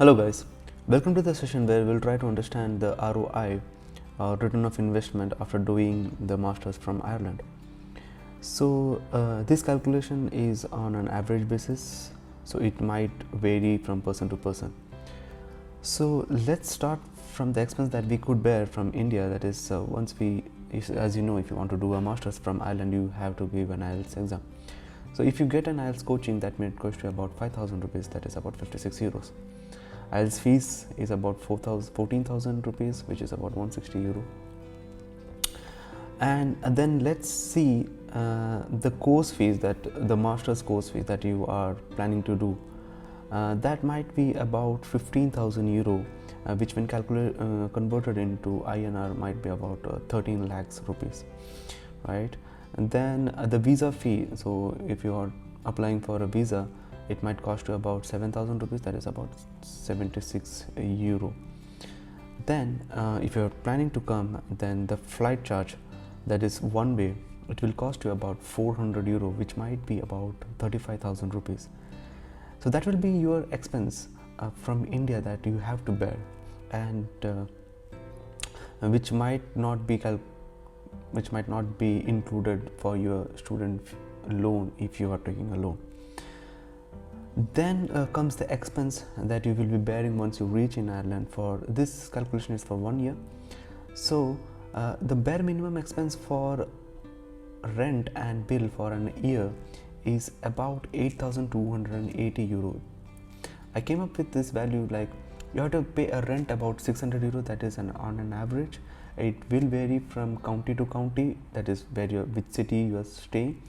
Hello guys, welcome to the session where we'll try to understand the ROI, return of investment after doing the masters from Ireland. So this calculation is on an average basis, so it might vary from person to person. So let's start from the expense that we could bear from India. That is, as you know, if you want to do a masters from Ireland, you have to give an IELTS exam. So if you get an IELTS coaching, that may cost you about 5,000 rupees, that is about 56 euros. IELTS fees is about 14,000 rupees, which is about 160 euro. And then let's see the course fees, that the master's course fees that you are planning to do. That might be about 15,000 euro, which when converted into INR might be about 13 lakhs rupees, right? And then the visa fee, so if you are applying for a visa, it might cost you about 7,000 rupees, that is about 76 euro. Then if you're planning to come, then the flight charge, that is one way, it will cost you about 400 euro, which might be about 35,000 rupees. So that will be your expense from India that you have to bear, and which might not be included for your student loan if you are taking a loan. Then comes the expense that you will be bearing once you reach in Ireland. For this calculation is for 1 year. So the bare minimum expense for rent and bill for an year is about 8,280 euro. I came up with this value, like you have to pay a rent about 600 euro, that is on an average. It will vary from county to county, that is which city you are staying,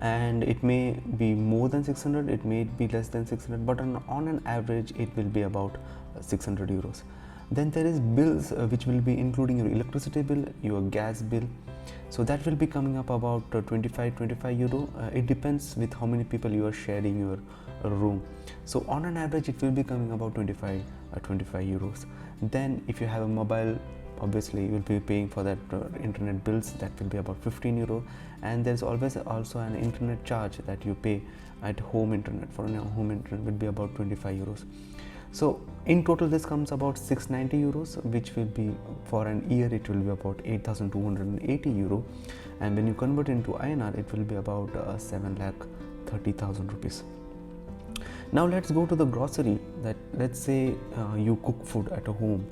and it may be more than 600, it may be less than 600, but on an average it will be about 600 euros. Then there is bills which will be including your electricity bill, your gas bill, so that will be coming up about 25 euro. It depends with how many people you are sharing your room, so on an average it will be coming about 25 euros. Then if you have a mobile, obviously you will be paying for that internet bills, that will be about 15 euro. And there's always also an internet charge that you pay at home internet. For home internet will be about 25 euros. So in total this comes about 690 euros, which will be for an year, it will be about 8,280 euro, and when you convert into INR it will be about 7,30,000 rupees. Now let's go to the grocery. That let's say you cook food at home,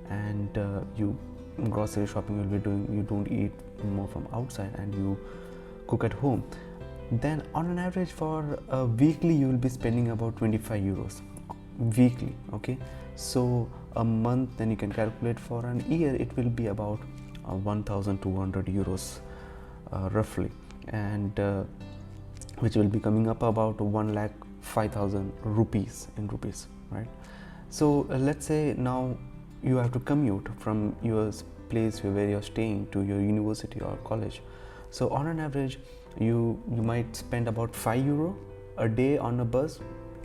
and you grocery shopping will be doing, you don't eat more from outside and you cook at home. Then on an average for a weekly you will be spending about 25 euros weekly. Okay, so a month, then you can calculate for an year it will be about 1,200 euros roughly, and which will be coming up about 1,05,000 rupees in rupees, right? So let's say now you have to commute from your place where you're staying to your university or college. So on an average you might spend about 5 euro a day on a bus.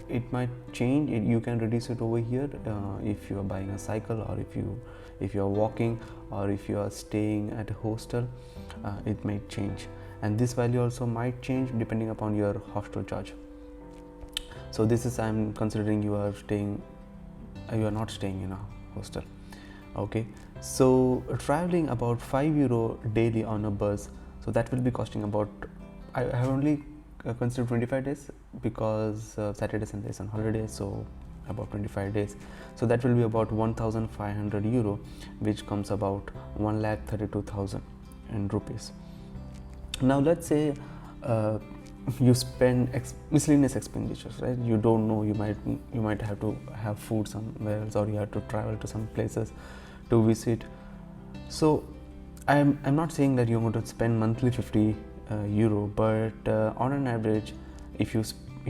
It might change, you can reduce it over here if you are buying a cycle, or if you are walking, or if you are staying at a hostel, it might change, and this value also might change depending upon your hostel charge. So this is, I'm considering you are not staying in a hostel. Okay, so traveling about 5 euro daily on a bus, so that will be costing about, I have only considered 25 days because Saturday, Sunday is on holiday, so about 25 days, so that will be about 1,500 euro, which comes about 1,32,000 in rupees. Now let's say you spend miscellaneous expenditures, right? You don't know, you might have to have food somewhere else, or you have to travel to some places to visit. So I'm not saying that you're going to spend monthly 50 euro, but on an average, if you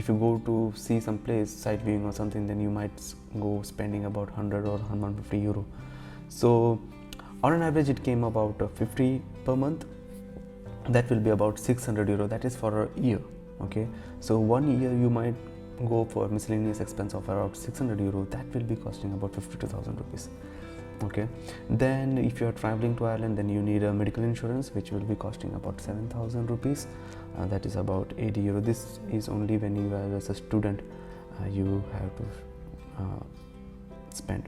go to see some place, sight viewing or something, then you might go spending about 100 or 150 euro. So on an average it came about 50 per month. That will be about 600 euro, that is for a year. Okay, so 1 year you might go for miscellaneous expense of around 600 euro, that will be costing about 52,000 rupees. Okay, then if you are traveling to Ireland, then you need a medical insurance, which will be costing about 7,000 rupees, that is about 80 euro. This is only when you are as a student, you have to spend.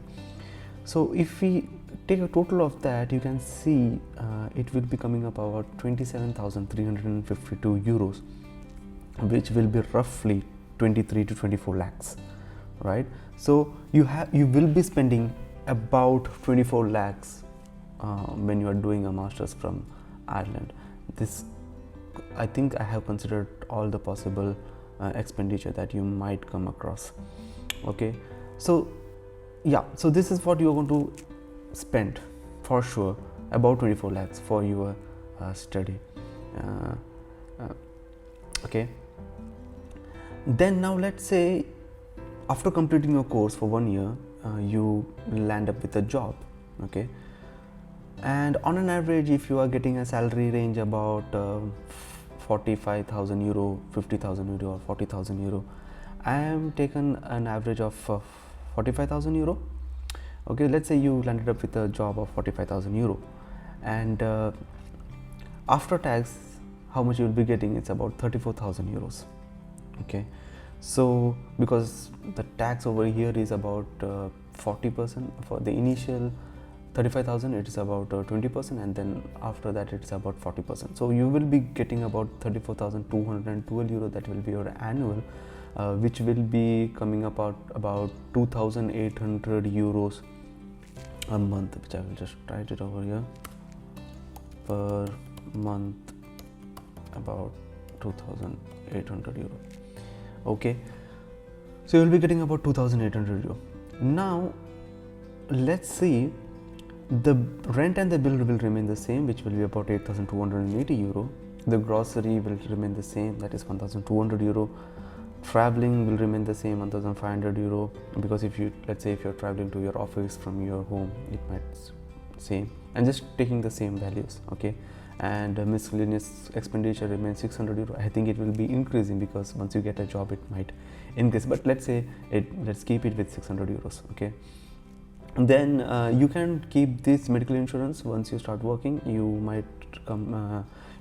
So if we take a total of that, you can see it will be coming up about 27,352 euros, which will be roughly 23 to 24 lakhs, right? So you will be spending about 24 lakhs when you are doing a master's from Ireland. This, I think I have considered all the possible expenditure that you might come across. Okay, so yeah, so this is what you're going to spend for sure, about 24 lakhs for your study. Okay, then now let's say after completing your course for 1 year, you land up with a job. Okay, and on an average, if you are getting a salary range about 45,000 euro, 50,000 euro or 40,000 euro, I am taken an average of 45,000 euro. Okay, let's say you landed up with a job of 45,000 euro, and after tax, how much you will be getting? It's about 34,000 euros. Okay, so because the tax over here is about 40% for the initial 35,000, it is about 20%, and then after that it's about 40%. So you will be getting about 34,212 euro. That will be your annual, which will be coming up about 2,800 euros a month, which I will just write it over here. Per month, about 2,800 euro. Okay, so you'll be getting about 2,800 euro. Now let's see, the rent and the bill will remain the same, which will be about 8,280 euro. The grocery will remain the same, that is 1,200 euro. Traveling will remain the same, 1,500 euro, because if you, let's say if you're traveling to your office from your home, it might same, and just taking the same values. Okay, and miscellaneous expenditure remains 600 euro. I think it will be increasing because once you get a job it might increase, but let's say let's keep it with 600 euros. Okay, then you can keep this medical insurance. Once you start working, you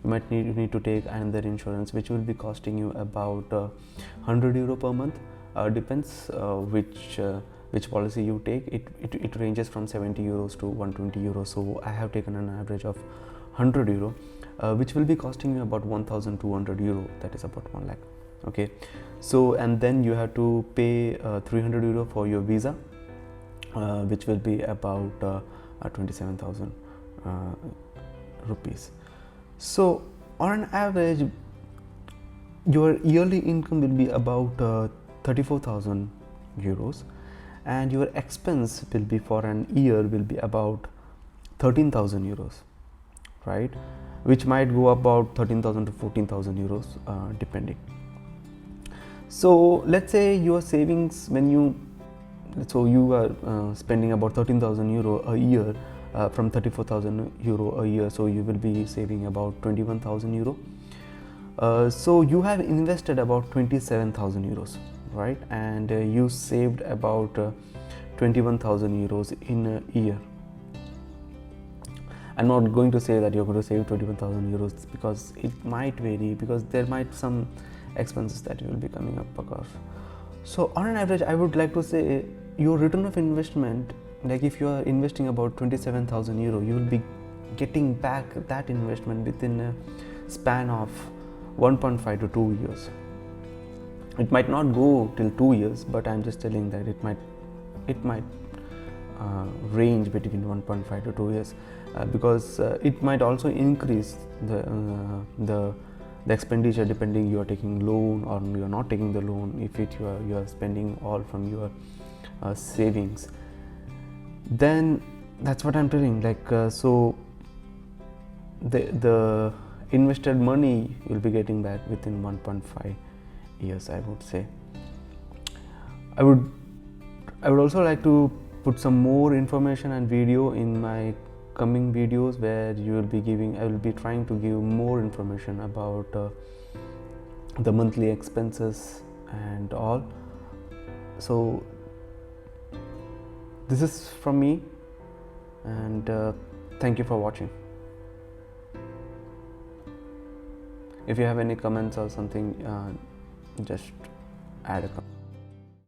might need to take another insurance, which will be costing you about 100 euro per month. Depends which policy you take. It ranges from 70 euros to 120 euros. So I have taken an average of 100 euro, which will be costing you about 1,200 euro. That is about 1 lakh. Okay, so and then you have to pay 300 euro for your visa, which will be about 27,000 rupees. So on an average, your yearly income will be about 34,000 euros, and your expense will be for an year will be about 13,000 euros, right? Which might go about 13,000 to 14,000 euros depending. So let's say your savings, so you are spending about 13,000 euro a year from 34,000 euro a year, so you will be saving about 21,000 euro. So you have invested about 27,000 euros, right? And you saved about 21,000 euros in a year. I'm not going to say that you're going to save 21,000 euros because it might vary, because there might some expenses that will be coming up across. So on an average, I would like to say your return of investment, like if you are investing about 27,000 euro, you will be getting back that investment within a span of 1.5 to 2 years. It might not go till 2 years, but I'm just telling that it might range between 1.5 to 2 years, because it might also increase the expenditure depending you are taking loan or you are not taking the loan. If you are spending all from your savings, then that's what I'm telling. So the invested money you'll be getting back within 1.5 years, I would say. I would also like to put some more information and video in my coming videos, where I will be trying to give more information about the monthly expenses and all. So this is from me, and thank you for watching. If you have any comments or something, just add a comment.